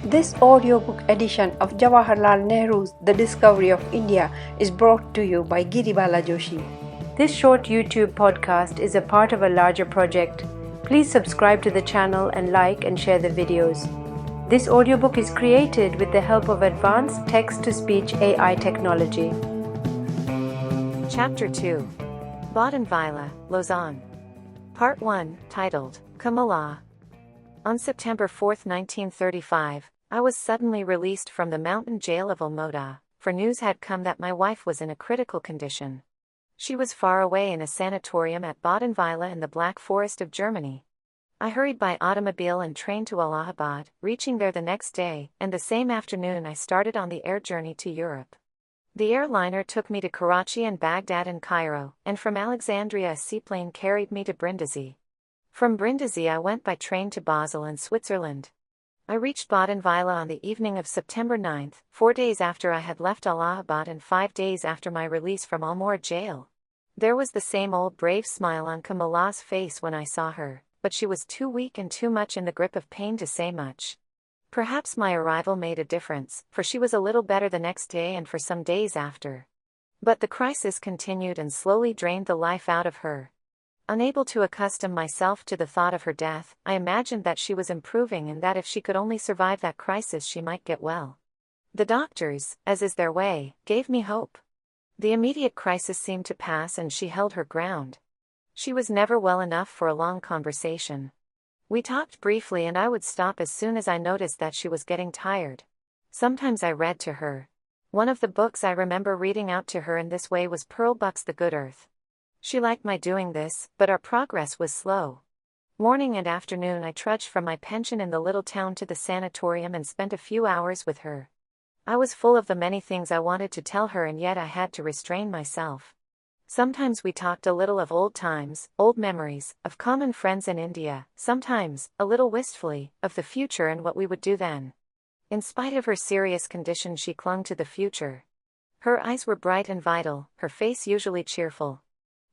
This audiobook edition of Jawaharlal Nehru's The Discovery of India is brought to you by Giribala Joshi. This short YouTube podcast is a part of a larger project. Please subscribe to the channel and like and share the videos. This audiobook is created with the help of advanced text-to-speech AI technology. Chapter 2. Badenweiler, Lausanne. Part 1, titled, Kamala. On September 4, 1935, I was suddenly released from the mountain jail of Almoda, for news had come that my wife was in a critical condition. She was far away in a sanatorium at Badenweiler in the Black Forest of Germany. I hurried by automobile and train to Allahabad, reaching there the next day, and the same afternoon I started on the air journey to Europe. The airliner took me to Karachi and Baghdad and Cairo, and from Alexandria a seaplane carried me to Brindisi. From Brindisi I went by train to Basel in Switzerland. I reached Badenweiler on the evening of September 9, 4 days after I had left Allahabad and 5 days after my release from Almore jail. There was the same old brave smile on Kamala's face when I saw her, but she was too weak and too much in the grip of pain to say much. Perhaps my arrival made a difference, for she was a little better the next day and for some days after. But the crisis continued and slowly drained the life out of her. Unable to accustom myself to the thought of her death, I imagined that she was improving and that if she could only survive that crisis she might get well. The doctors, as is their way, gave me hope. The immediate crisis seemed to pass and she held her ground. She was never well enough for a long conversation. We talked briefly and I would stop as soon as I noticed that she was getting tired. Sometimes I read to her. One of the books I remember reading out to her in this way was Pearl Buck's The Good Earth. She liked my doing this, but our progress was slow. Morning and afternoon I trudged from my pension in the little town to the sanatorium and spent a few hours with her. I was full of the many things I wanted to tell her and yet I had to restrain myself. Sometimes we talked a little of old times, old memories, of common friends in India, sometimes, a little wistfully, of the future and what we would do then. In spite of her serious condition she clung to the future. Her eyes were bright and vital, her face usually cheerful.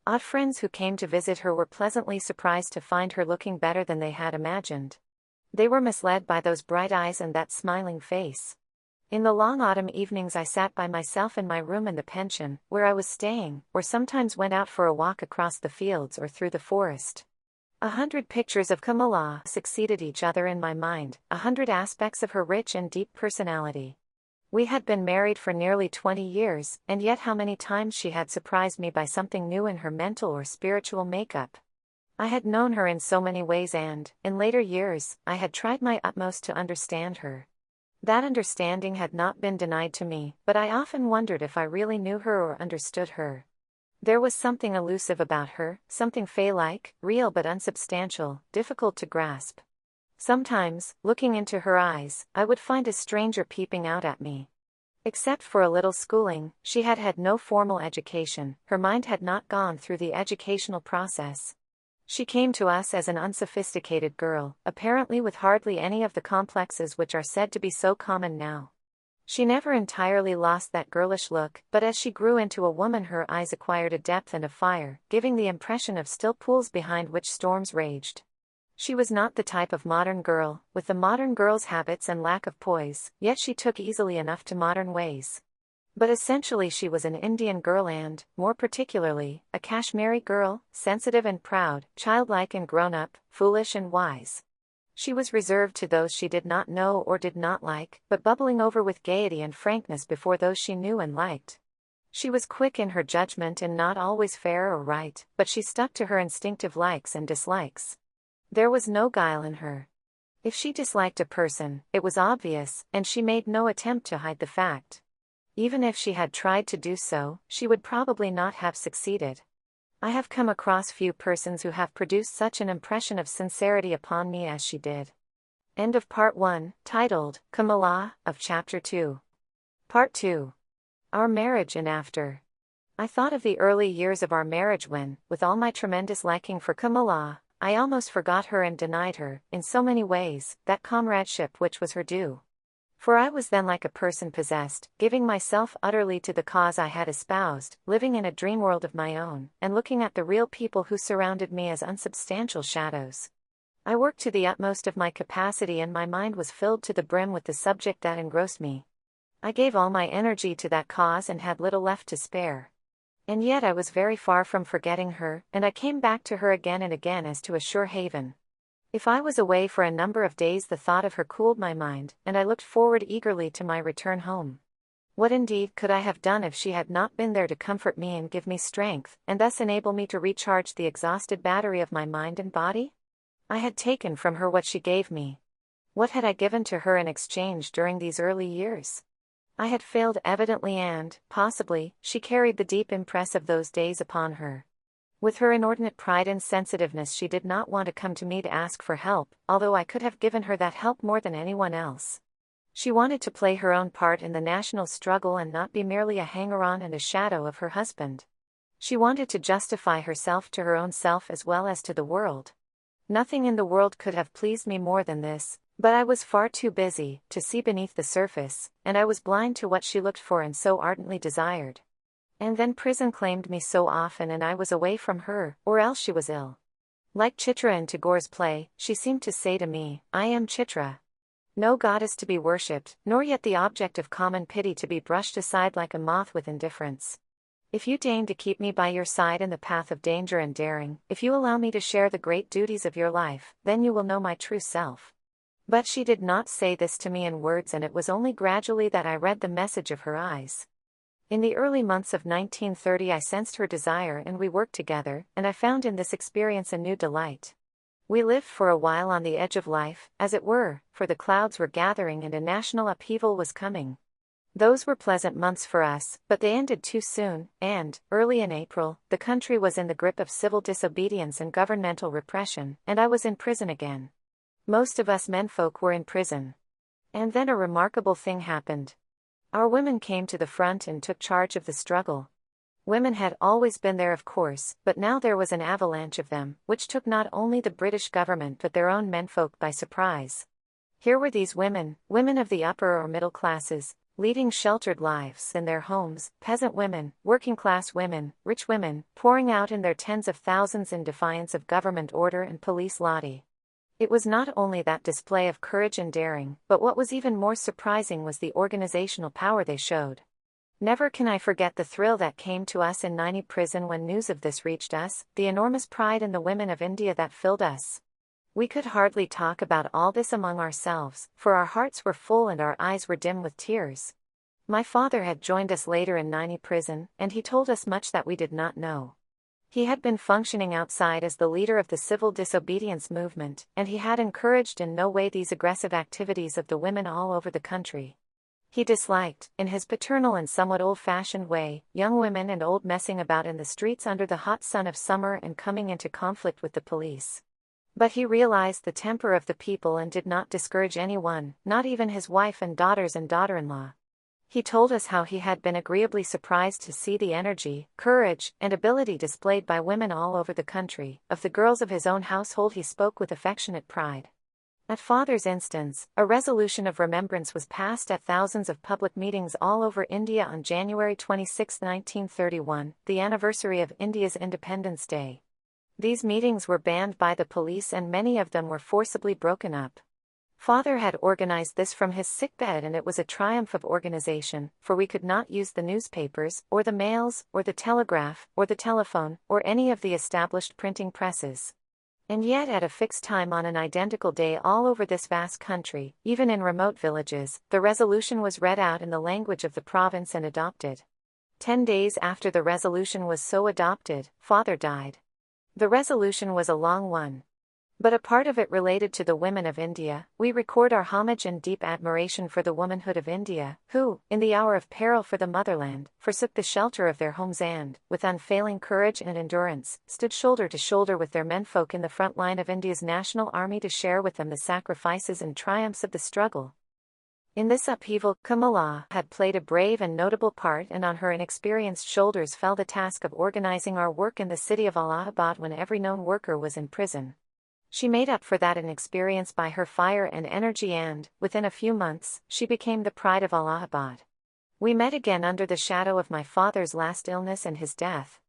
Odd friends who came to visit her were pleasantly surprised to find her looking better than they had imagined. They were misled by those bright eyes and that smiling face. In the long autumn evenings I sat by myself in my room in the pension, where I was staying, or sometimes went out for a walk across the fields or through the forest. 100 pictures of Kamala succeeded each other in my mind, 100 aspects of her rich and deep personality. We had been married for nearly 20 years, and yet how many times she had surprised me by something new in her mental or spiritual makeup. I had known her in so many ways and, in later years, I had tried my utmost to understand her. That understanding had not been denied to me, but I often wondered if I really knew her or understood her. There was something elusive about her, something fey-like, real but unsubstantial, difficult to grasp. Sometimes, looking into her eyes, I would find a stranger peeping out at me. Except for a little schooling, she had had no formal education, her mind had not gone through the educational process. She came to us as an unsophisticated girl, apparently with hardly any of the complexes which are said to be so common now. She never entirely lost that girlish look, but as she grew into a woman her eyes acquired a depth and a fire, giving the impression of still pools behind which storms raged. She was not the type of modern girl, with the modern girl's habits and lack of poise, yet she took easily enough to modern ways. But essentially she was an Indian girl and, more particularly, a Kashmiri girl, sensitive and proud, childlike and grown-up, foolish and wise. She was reserved to those she did not know or did not like, but bubbling over with gaiety and frankness before those she knew and liked. She was quick in her judgment and not always fair or right, but she stuck to her instinctive likes and dislikes. There was no guile in her. If she disliked a person, it was obvious, and she made no attempt to hide the fact. Even if she had tried to do so, she would probably not have succeeded. I have come across few persons who have produced such an impression of sincerity upon me as she did. End of Part 1, titled, Kamala, of Chapter 2. Part 2. Our Marriage and After. I thought of the early years of our marriage when, with all my tremendous liking for Kamala, I almost forgot her and denied her, in so many ways, that comradeship which was her due. For I was then like a person possessed, giving myself utterly to the cause I had espoused, living in a dream world of my own, and looking at the real people who surrounded me as unsubstantial shadows. I worked to the utmost of my capacity and my mind was filled to the brim with the subject that engrossed me. I gave all my energy to that cause and had little left to spare. And yet I was very far from forgetting her, and I came back to her again and again as to a sure haven. If I was away for a number of days, the thought of her cooled my mind, and I looked forward eagerly to my return home. What indeed could I have done if she had not been there to comfort me and give me strength, and thus enable me to recharge the exhausted battery of my mind and body? I had taken from her what she gave me. What had I given to her in exchange during these early years? I had failed evidently and, possibly, she carried the deep impress of those days upon her. With her inordinate pride and sensitiveness, she did not want to come to me to ask for help, although I could have given her that help more than anyone else. She wanted to play her own part in the national struggle and not be merely a hanger-on and a shadow of her husband. She wanted to justify herself to her own self as well as to the world. Nothing in the world could have pleased me more than this, but I was far too busy to see beneath the surface, and I was blind to what she looked for and so ardently desired. And then prison claimed me so often and I was away from her, or else she was ill. Like Chitra in Tagore's play, she seemed to say to me, "I am Chitra." No goddess to be worshipped, nor yet the object of common pity to be brushed aside like a moth with indifference. If you deign to keep me by your side in the path of danger and daring, if you allow me to share the great duties of your life, then you will know my true self. But she did not say this to me in words, and it was only gradually that I read the message of her eyes. In the early months of 1930 I sensed her desire and we worked together, and I found in this experience a new delight. We lived for a while on the edge of life, as it were, for the clouds were gathering and a national upheaval was coming. Those were pleasant months for us, but they ended too soon, and, early in April, the country was in the grip of civil disobedience and governmental repression, and I was in prison again. Most of us menfolk were in prison. And then a remarkable thing happened. Our women came to the front and took charge of the struggle. Women had always been there, of course, but now there was an avalanche of them, which took not only the British government but their own menfolk by surprise. Here were these women, women of the upper or middle classes, leading sheltered lives in their homes, peasant women, working-class women, rich women, pouring out in their tens of thousands in defiance of government order and police lodi. It was not only that display of courage and daring, but what was even more surprising was the organizational power they showed. Never can I forget the thrill that came to us in Naini prison when news of this reached us, the enormous pride in the women of India that filled us. We could hardly talk about all this among ourselves, for our hearts were full and our eyes were dim with tears. My father had joined us later in Naini prison, and he told us much that we did not know. He had been functioning outside as the leader of the civil disobedience movement, and he had encouraged in no way these aggressive activities of the women all over the country. He disliked, in his paternal and somewhat old-fashioned way, young women and old messing about in the streets under the hot sun of summer and coming into conflict with the police. But he realized the temper of the people and did not discourage anyone, not even his wife and daughters and daughter-in-law. He told us how he had been agreeably surprised to see the energy, courage, and ability displayed by women all over the country. Of the girls of his own household he spoke with affectionate pride. At father's instance, a resolution of remembrance was passed at thousands of public meetings all over India on January 26, 1931, the anniversary of India's Independence Day. These meetings were banned by the police and many of them were forcibly broken up. Father had organized this from his sickbed, and it was a triumph of organization, for we could not use the newspapers, or the mails, or the telegraph, or the telephone, or any of the established printing presses. And yet at a fixed time on an identical day all over this vast country, even in remote villages, the resolution was read out in the language of the province and adopted. 10 days after the resolution was so adopted, Father died. The resolution was a long one. But a part of it related to the women of India. We record our homage and deep admiration for the womanhood of India, who, in the hour of peril for the motherland, forsook the shelter of their homes and, with unfailing courage and endurance, stood shoulder to shoulder with their menfolk in the front line of India's national army to share with them the sacrifices and triumphs of the struggle. In this upheaval, Kamala had played a brave and notable part, and on her inexperienced shoulders fell the task of organizing our work in the city of Allahabad when every known worker was in prison. She made up for that inexperience by her fire and energy and, within a few months, she became the pride of Allahabad. We met again under the shadow of my father's last illness and his death.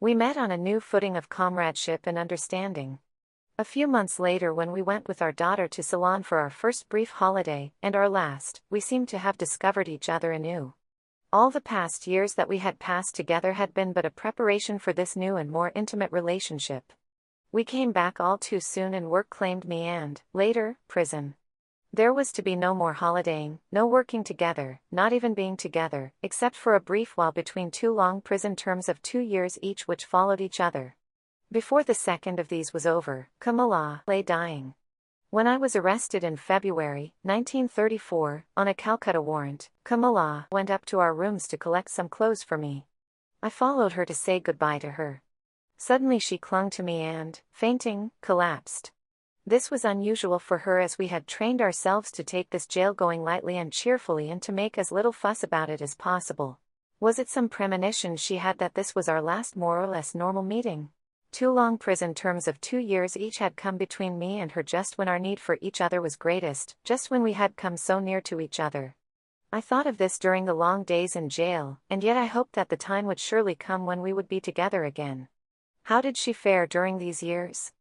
We met on a new footing of comradeship and understanding. A few months later, when we went with our daughter to Ceylon for our first brief holiday, and our last, we seemed to have discovered each other anew. All the past years that we had passed together had been but a preparation for this new and more intimate relationship. We came back all too soon, and work claimed me, and, later, prison. There was to be no more holidaying, no working together, not even being together, except for a brief while between 2 long prison terms of 2 years each which followed each other. Before the second of these was over, Kamala lay dying. When I was arrested in February 1934, on a Calcutta warrant, Kamala went up to our rooms to collect some clothes for me. I followed her to say goodbye to her. Suddenly she clung to me and, fainting, collapsed. This was unusual for her, as we had trained ourselves to take this jail-going lightly and cheerfully, and to make as little fuss about it as possible. Was it some premonition she had that this was our last more or less normal meeting? 2 long prison terms of 2 years each had come between me and her just when our need for each other was greatest, just when we had come so near to each other. I thought of this during the long days in jail, and yet I hoped that the time would surely come when we would be together again. How did she fare during these years?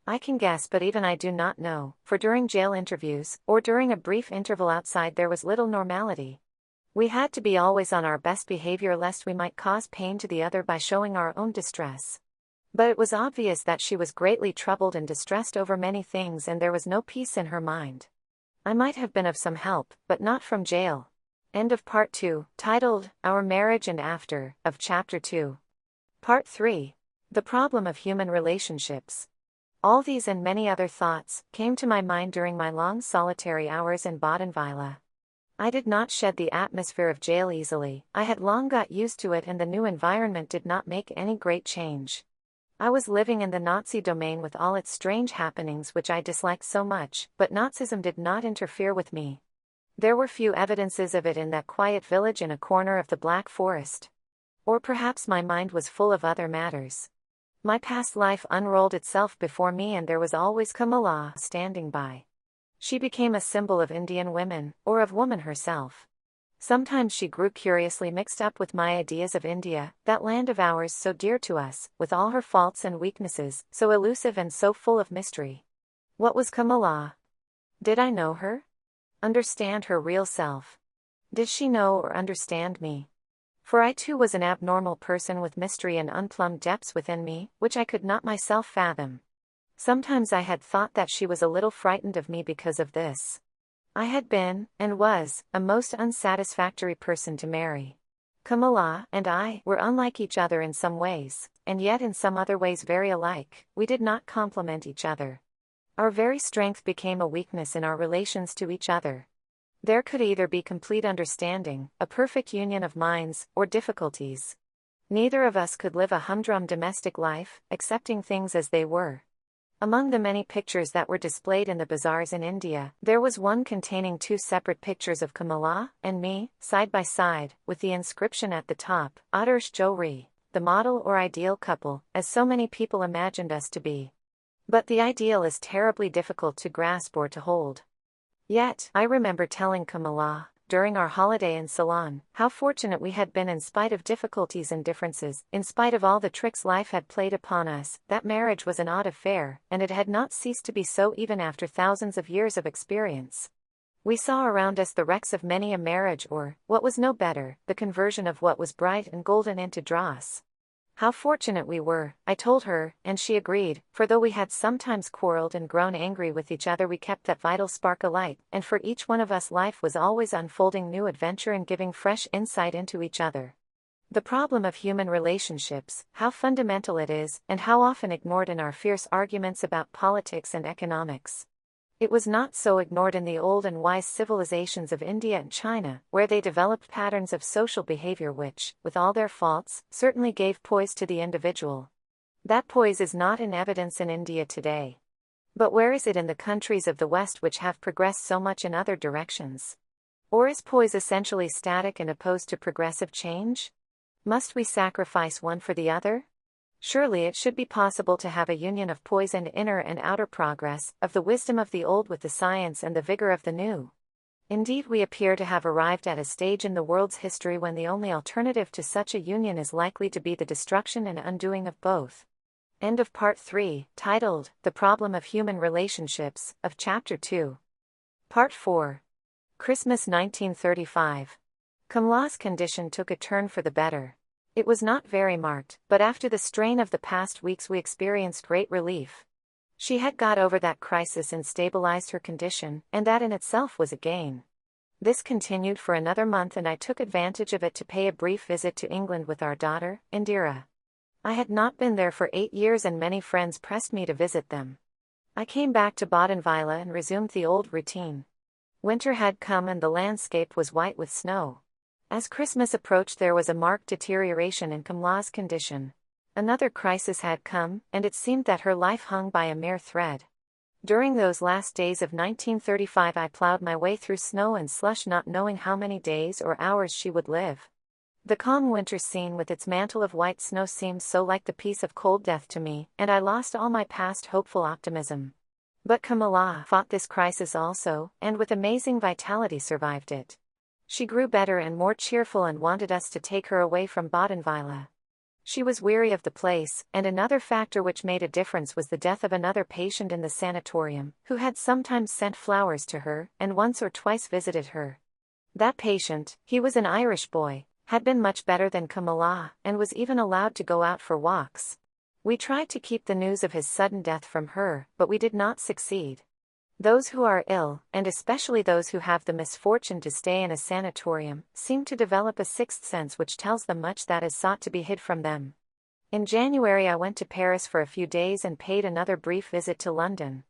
I can guess, but even I do not know, for during jail interviews, or during a brief interval outside, there was little normality. We had to be always on our best behavior lest we might cause pain to the other by showing our own distress. But it was obvious that she was greatly troubled and distressed over many things, and there was no peace in her mind. I might have been of some help, but not from jail. End of Part 2, titled, Our Marriage and After, of Chapter 2. Part 3. The Problem of Human Relationships. All these and many other thoughts came to my mind during my long solitary hours in Badenweiler. I did not shed the atmosphere of jail easily. I had long got used to it, and the new environment did not make any great change. I was living in the Nazi domain with all its strange happenings which I disliked so much, but Nazism did not interfere with me. There were few evidences of it in that quiet village in a corner of the Black Forest. Or perhaps my mind was full of other matters. My past life unrolled itself before me, and there was always Kamala standing by. She became a symbol of Indian women, or of woman herself. Sometimes she grew curiously mixed up with my ideas of India, that land of ours so dear to us, with all her faults and weaknesses, so elusive and so full of mystery. What was Kamala? Did I know her? Understand her real self? Did she know or understand me? For I too was an abnormal person with mystery and unplumbed depths within me, which I could not myself fathom. Sometimes I had thought that she was a little frightened of me because of this. I had been, and was, a most unsatisfactory person to marry. Kamala and I were unlike each other in some ways, and yet in some other ways very alike. We did not complement each other. Our very strength became a weakness in our relations to each other. There could either be complete understanding, a perfect union of minds, or difficulties. Neither of us could live a humdrum domestic life, accepting things as they were. Among the many pictures that were displayed in the bazaars in India, there was one containing 2 separate pictures of Kamala and me, side by side, with the inscription at the top, Adarsh Johri, the model or ideal couple, as so many people imagined us to be. But the ideal is terribly difficult to grasp or to hold. Yet, I remember telling Kamala, during our holiday in Ceylon, how fortunate we had been in spite of difficulties and differences, in spite of all the tricks life had played upon us, that marriage was an odd affair, and it had not ceased to be so even after thousands of years of experience. We saw around us the wrecks of many a marriage, or, what was no better, the conversion of what was bright and golden into dross. How fortunate we were, I told her, and she agreed, for though we had sometimes quarreled and grown angry with each other, we kept that vital spark alight, and for each one of us life was always unfolding new adventure and giving fresh insight into each other. The problem of human relationships, how fundamental it is, and how often ignored in our fierce arguments about politics and economics. It was not so ignored in the old and wise civilizations of India and China, where they developed patterns of social behavior which, with all their faults, certainly gave poise to the individual. That poise is not in evidence in India today. But where is it in the countries of the West which have progressed so much in other directions? Or is poise essentially static and opposed to progressive change? Must we sacrifice one for the other? Surely it should be possible to have a union of poise and inner and outer progress, of the wisdom of the old with the science and the vigor of the new. Indeed, we appear to have arrived at a stage in the world's history when the only alternative to such a union is likely to be the destruction and undoing of both. End of Part 3, titled, The Problem of Human Relationships, of Chapter 2. Part 4. Christmas 1935. Kamala's condition took a turn for the better. It was not very marked, but after the strain of the past weeks we experienced great relief. She had got over that crisis and stabilized her condition, and that in itself was a gain. This continued for another month and I took advantage of it to pay a brief visit to England with our daughter, Indira. I had not been there for 8 years and many friends pressed me to visit them. I came back to Badenweiler and resumed the old routine. Winter had come and the landscape was white with snow. As Christmas approached there was a marked deterioration in Kamala's condition. Another crisis had come, and it seemed that her life hung by a mere thread. During those last days of 1935 I plowed my way through snow and slush not knowing how many days or hours she would live. The calm winter scene with its mantle of white snow seemed so like the peace of cold death to me, and I lost all my past hopeful optimism. But Kamala fought this crisis also, and with amazing vitality survived it. She grew better and more cheerful and wanted us to take her away from Badenweiler. She was weary of the place, and another factor which made a difference was the death of another patient in the sanatorium, who had sometimes sent flowers to her, and once or twice visited her. That patient, he was an Irish boy, had been much better than Kamala, and was even allowed to go out for walks. We tried to keep the news of his sudden death from her, but we did not succeed. Those who are ill, and especially those who have the misfortune to stay in a sanatorium, seem to develop a sixth sense which tells them much that is sought to be hid from them. In January I went to Paris for a few days and paid another brief visit to London.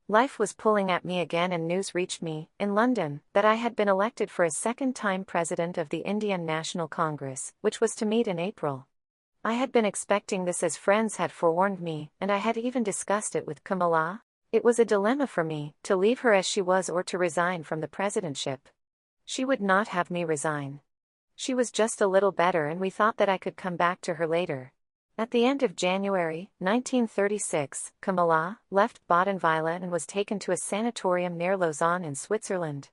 Life was pulling at me again and news reached me, in London, that I had been elected for a second time president of the Indian National Congress, which was to meet in April. I had been expecting this as friends had forewarned me, and I had even discussed it with Kamala. It was a dilemma for me, to leave her as she was or to resign from the presidentship. She would not have me resign. She was just a little better and we thought that I could come back to her later. At the end of January, 1936, Kamala left Badenweiler and was taken to a sanatorium near Lausanne in Switzerland.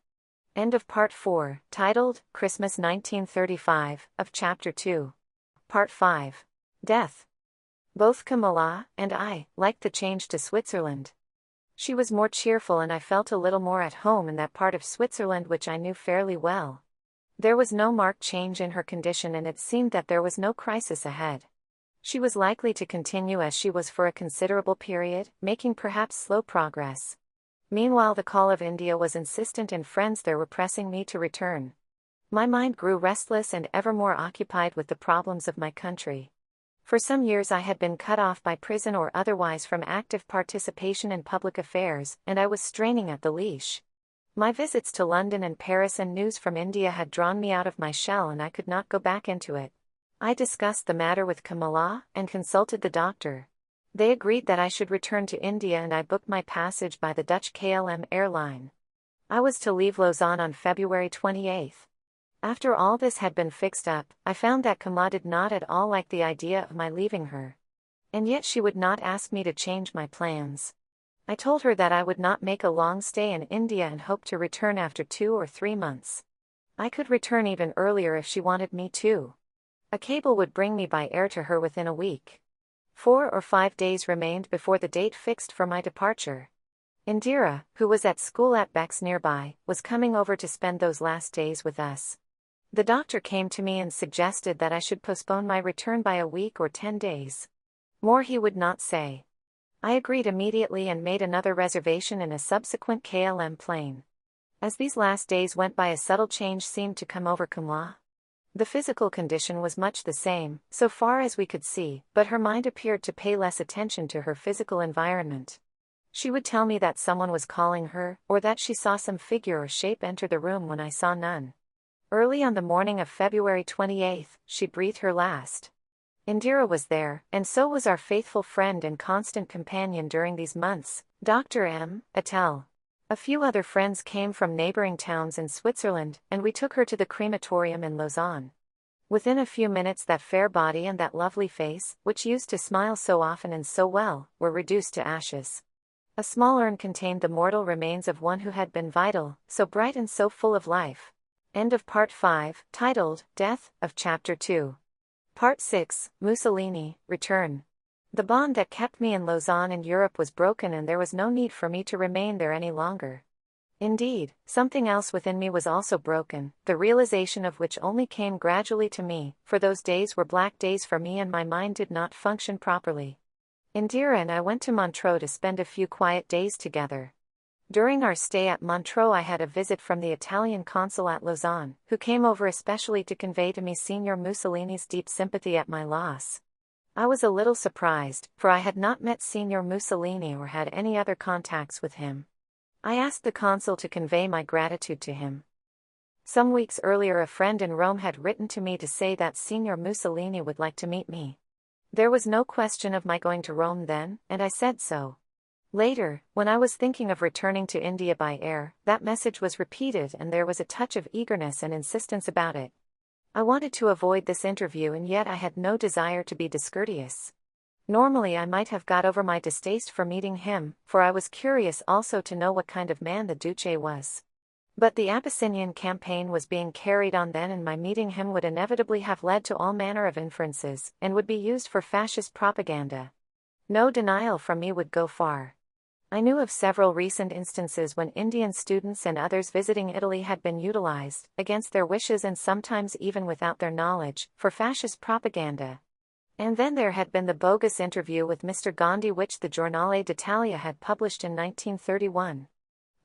End of Part 4, titled, Christmas 1935, of Chapter 2. Part 5. Death. Both Kamala and I liked the change to Switzerland. She was more cheerful and I felt a little more at home in that part of Switzerland which I knew fairly well. There was no marked change in her condition and it seemed that there was no crisis ahead. She was likely to continue as she was for a considerable period, making perhaps slow progress. Meanwhile the call of India was insistent and friends there were pressing me to return. My mind grew restless and ever more occupied with the problems of my country. For some years I had been cut off by prison or otherwise from active participation in public affairs, and I was straining at the leash. My visits to London and Paris and news from India had drawn me out of my shell and I could not go back into it. I discussed the matter with Kamala, and consulted the doctor. They agreed that I should return to India and I booked my passage by the Dutch KLM airline. I was to leave Lausanne on February 28th. After all this had been fixed up, I found that Kamala did not at all like the idea of my leaving her. And yet she would not ask me to change my plans. I told her that I would not make a long stay in India and hoped to return after 2 or 3 months. I could return even earlier if she wanted me to. A cable would bring me by air to her within a week. 4 or 5 days remained before the date fixed for my departure. Indira, who was at school at Bex nearby, was coming over to spend those last days with us. The doctor came to me and suggested that I should postpone my return by a week or 10 days. More he would not say. I agreed immediately and made another reservation in a subsequent KLM plane. As these last days went by a subtle change seemed to come over Kamala. The physical condition was much the same, so far as we could see, but her mind appeared to pay less attention to her physical environment. She would tell me that someone was calling her, or that she saw some figure or shape enter the room when I saw none. Early on the morning of February 28th, she breathed her last. Indira was there, and so was our faithful friend and constant companion during these months, Dr. M. Attell. A few other friends came from neighboring towns in Switzerland, and we took her to the crematorium in Lausanne. Within a few minutes that fair body and that lovely face, which used to smile so often and so well, were reduced to ashes. A small urn contained the mortal remains of one who had been vital, so bright and so full of life. End of Part 5, titled, Death, of Chapter 2. Part 6, Mussolini, Return. The bond that kept me in Lausanne and Europe was broken, and there was no need for me to remain there any longer. Indeed, something else within me was also broken, the realization of which only came gradually to me, for those days were black days for me and my mind did not function properly. Indira and I went to Montreux to spend a few quiet days together. During our stay at Montreux I had a visit from the Italian consul at Lausanne, who came over especially to convey to me Signor Mussolini's deep sympathy at my loss. I was a little surprised, for I had not met Signor Mussolini or had any other contacts with him. I asked the consul to convey my gratitude to him. Some weeks earlier a friend in Rome had written to me to say that Signor Mussolini would like to meet me. There was no question of my going to Rome then, and I said so. Later, when I was thinking of returning to India by air, that message was repeated and there was a touch of eagerness and insistence about it. I wanted to avoid this interview and yet I had no desire to be discourteous. Normally I might have got over my distaste for meeting him, for I was curious also to know what kind of man the Duce was. But the Abyssinian campaign was being carried on then and my meeting him would inevitably have led to all manner of inferences, and would be used for fascist propaganda. No denial from me would go far. I knew of several recent instances when Indian students and others visiting Italy had been utilized, against their wishes and sometimes even without their knowledge, for fascist propaganda. And then there had been the bogus interview with Mr. Gandhi which the Giornale d'Italia had published in 1931.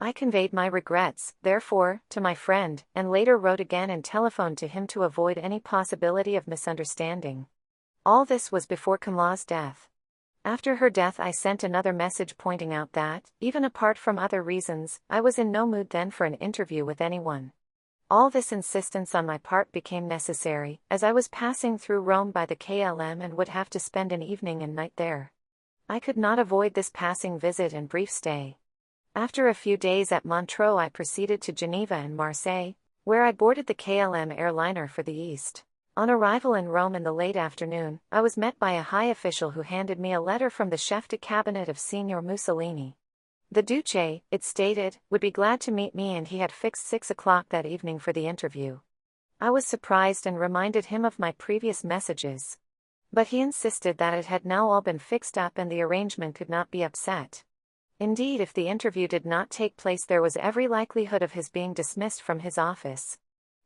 I conveyed my regrets, therefore, to my friend, and later wrote again and telephoned to him to avoid any possibility of misunderstanding. All this was before Kamala's death. After her death I sent another message pointing out that, even apart from other reasons, I was in no mood then for an interview with anyone. All this insistence on my part became necessary, as I was passing through Rome by the KLM and would have to spend an evening and night there. I could not avoid this passing visit and brief stay. After a few days at Montreux I proceeded to Geneva and Marseille, where I boarded the KLM airliner for the East. On arrival in Rome in the late afternoon, I was met by a high official who handed me a letter from the chef de cabinet of Signor Mussolini. The Duce, it stated, would be glad to meet me and he had fixed 6 o'clock that evening for the interview. I was surprised and reminded him of my previous messages. But he insisted that it had now all been fixed up and the arrangement could not be upset. Indeed, if the interview did not take place there was every likelihood of his being dismissed from his office.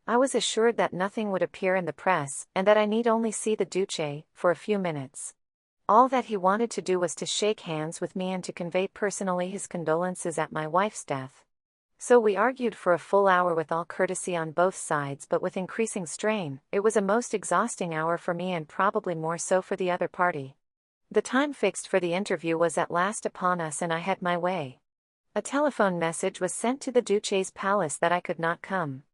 I was assured that nothing would appear in the press, and that I need only see the Duce, for a few minutes. All that he wanted to do was to shake hands with me and to convey personally his condolences at my wife's death. So we argued for a full hour with all courtesy on both sides but with increasing strain. It was a most exhausting hour for me and probably more so for the other party. The time fixed for the interview was at last upon us and I had my way. A telephone message was sent to the Duce's palace that I could not come.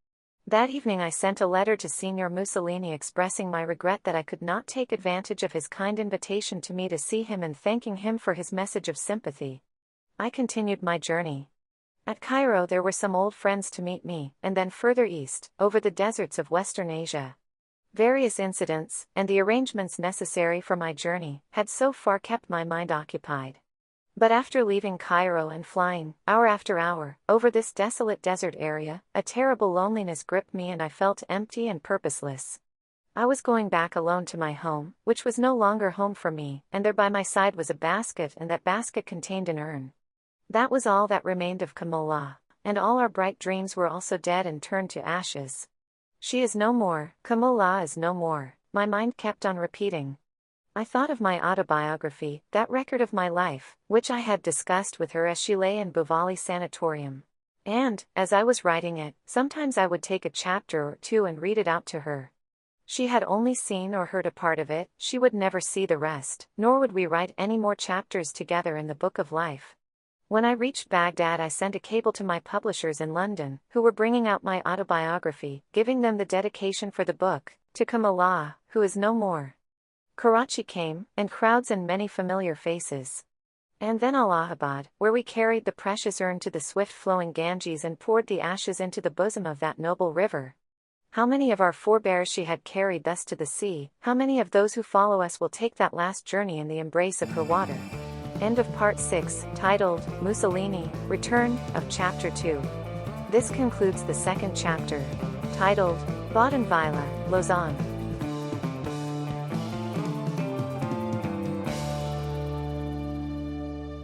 That evening I sent a letter to Signor Mussolini expressing my regret that I could not take advantage of his kind invitation to me to see him and thanking him for his message of sympathy. I continued my journey. At Cairo there were some old friends to meet me, and then further east, over the deserts of Western Asia. Various incidents, and the arrangements necessary for my journey, had so far kept my mind occupied. But after leaving Cairo and flying, hour after hour, over this desolate desert area, a terrible loneliness gripped me and I felt empty and purposeless. I was going back alone to my home, which was no longer home for me, and there by my side was a basket and that basket contained an urn. That was all that remained of Kamala, and all our bright dreams were also dead and turned to ashes. She is no more, Kamala is no more, my mind kept on repeating. I thought of my autobiography, that record of my life, which I had discussed with her as she lay in Buvali Sanatorium. And, as I was writing it, sometimes I would take a chapter or two and read it out to her. She had only seen or heard a part of it, she would never see the rest, nor would we write any more chapters together in the book of life. When I reached Baghdad I sent a cable to my publishers in London, who were bringing out my autobiography, giving them the dedication for the book, to Kamala, who is no more. Karachi came, and crowds and many familiar faces. And then Allahabad, where we carried the precious urn to the swift-flowing Ganges and poured the ashes into the bosom of that noble river. How many of our forebears she had carried thus to the sea, how many of those who follow us will take that last journey in the embrace of her water? End of Part 6, titled, Mussolini, Return, of Chapter 2. This concludes the second chapter, titled, Badenweiler, Lausanne.